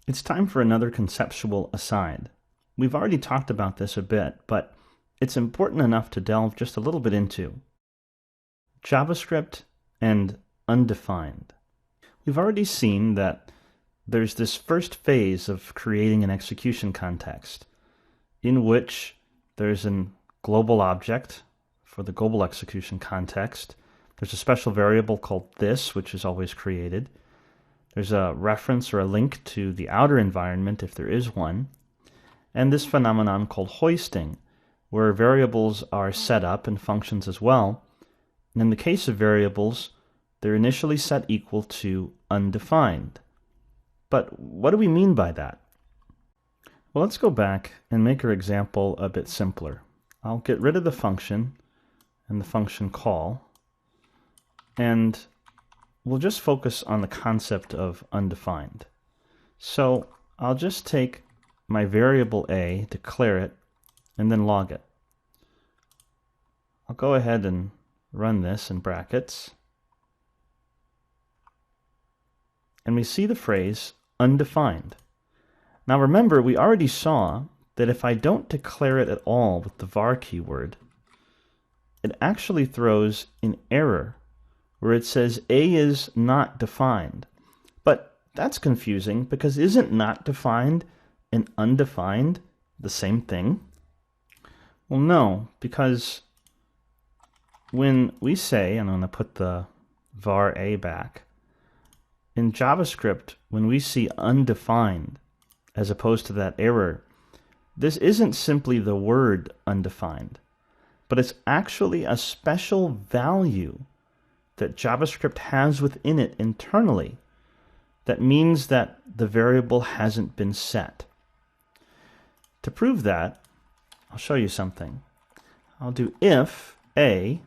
It's time for another conceptual aside. We've already talked about this a bit, but it's important enough to delve just a little bit into. JavaScript and undefined. We've already seen that there's this first phase of creating an execution context in which there's a global object for the global execution context. There's a special variable called this, which is always created. There's a reference or a link to the outer environment if there is one. And this phenomenon called hoisting, where variables are set up and functions as well. And in the case of variables, they're initially set equal to undefined. But what do we mean by that? Well, let's go back and make our example a bit simpler. I'll get rid of the function and the function call, and we'll just focus on the concept of undefined. So I'll just take my variable a, declare it, and then log it. I'll go ahead and run this in brackets. And we see the phrase undefined. Now remember, we already saw that if I don't declare it at all with the var keyword, it actually throws an error where it says a is not defined. But that's confusing because isn't not defined and undefined the same thing? Well, no, because when we say, and I'm going to put the var a back, in JavaScript, when we see undefined as opposed to that error, this isn't simply the word undefined, but it's actually a special value that JavaScript has within it internally that means that the variable hasn't been set. To prove that, I'll show you something. I'll do if a,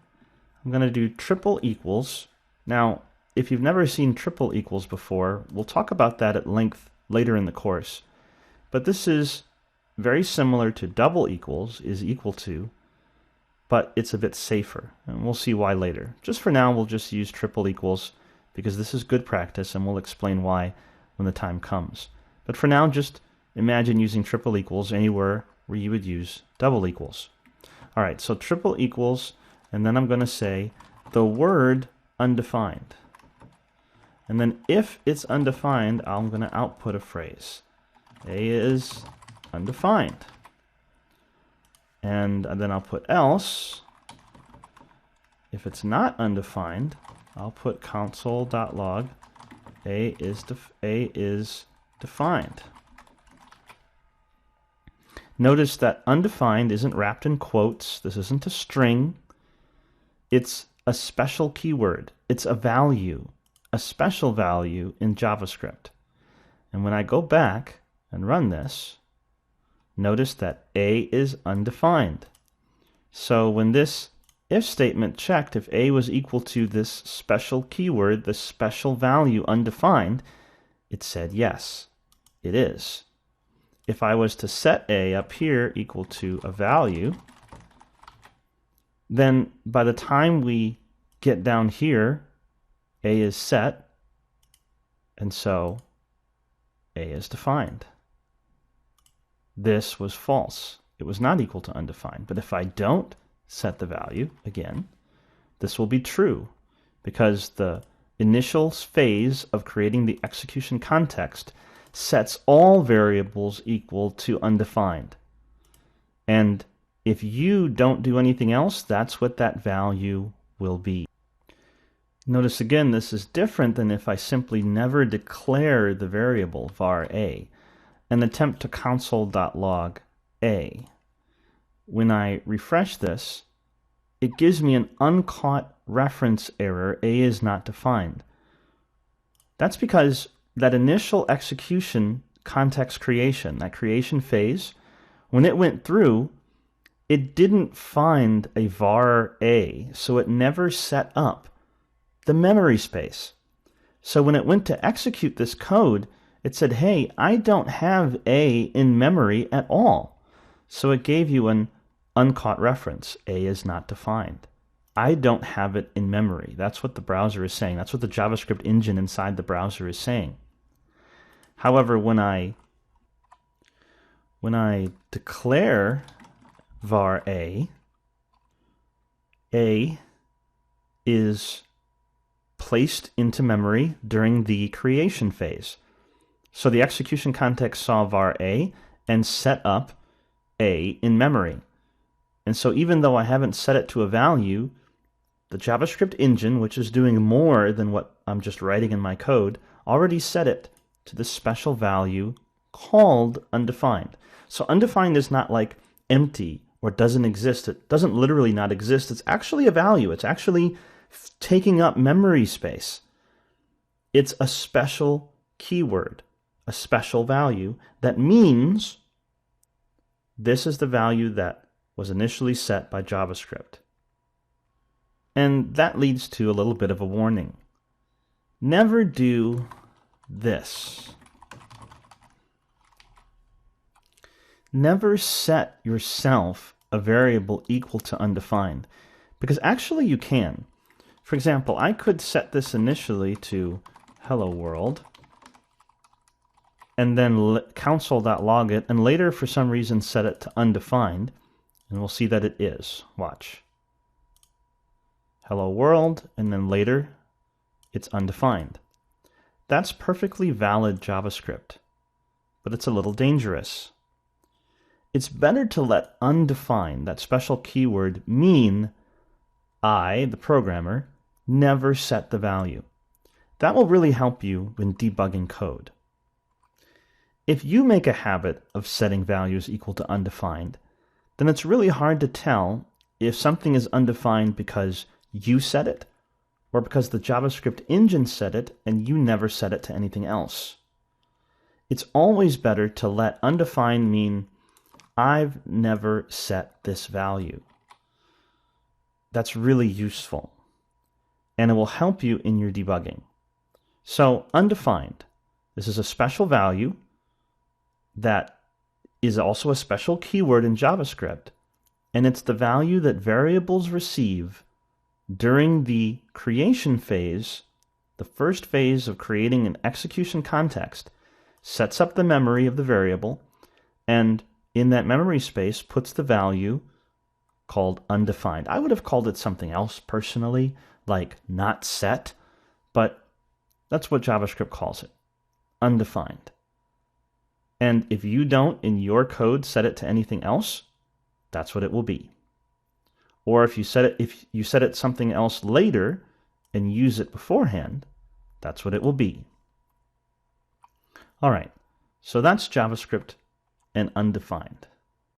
I'm going to do triple equals. Now, if you've never seen triple equals before, we'll talk about that at length later in the course. But this is very similar to double equals, is equal to, but it's a bit safer, and we'll see why later. Just for now, we'll just use triple equals because this is good practice, and we'll explain why when the time comes. But for now, just imagine using triple equals anywhere where you would use double equals. All right, so triple equals, and then I'm going to say the word undefined. And then if it's undefined, I'm going to output a phrase. A is undefined. And then I'll put else. If it's not undefined, I'll put console.log a is defined. Notice that undefined isn't wrapped in quotes. This isn't a string. It's a special keyword. It's a value, a special value in JavaScript. And when I go back and run this, notice that a is undefined. So when this if statement checked if a was equal to this special keyword, this special value undefined, it said yes, it is. If I was to set a up here equal to a value, then by the time we get down here, a is set, and so a is defined. This was false. It was not equal to undefined. But if I don't set the value, again, this will be true because the initial phase of creating the execution context sets all variables equal to undefined. And if you don't do anything else, that's what that value will be. Notice again, this is different than if I simply never declare the variable var a and attempt to console.log a. When I refresh this, it gives me an uncaught reference error, a is not defined. That's because that initial execution context creation, that creation phase, when it went through, it didn't find a var a, so it never set up the memory space. So when it went to execute this code, it said, hey, I don't have a in memory at all. So it gave you an uncaught reference. A is not defined. I don't have it in memory. That's what the browser is saying. That's what the JavaScript engine inside the browser is saying. However, when I declare var a is placed into memory during the creation phase. So the execution context saw var a and set up a in memory. And so even though I haven't set it to a value, the JavaScript engine, which is doing more than what I'm just writing in my code, already set it to this special value called undefined. So undefined is not like empty or doesn't exist. It doesn't literally not exist. It's actually a value. It's actually taking up memory space. It's a special keyword, a special value that means this is the value that was initially set by JavaScript. And that leads to a little bit of a warning. Never do this. Never set yourself a variable equal to undefined, because actually you can. For example, I could set this initially to hello world, and then console.log it, and later for some reason set it to undefined, and we'll see that it is. Watch. Hello world, and then later it's undefined. That's perfectly valid JavaScript, but it's a little dangerous. It's better to let undefined, that special keyword, mean I, the programmer, never set the value. That will really help you when debugging code. If you make a habit of setting values equal to undefined, then it's really hard to tell if something is undefined because you set it or because the JavaScript engine set it and you never set it to anything else. It's always better to let undefined mean I've never set this value. That's really useful, and it will help you in your debugging. So undefined, this is a special value that is also a special keyword in JavaScript, and it's the value that variables receive during the creation phase, the first phase of creating an execution context, sets up the memory of the variable, and in that memory space puts the value called undefined. I would have called it something else personally, like not set, but that's what JavaScript calls it, undefined. And if you don't, in your code, set it to anything else, that's what it will be. Or if you set it something else later and use it beforehand, that's what it will be. All right, so that's JavaScript and undefined.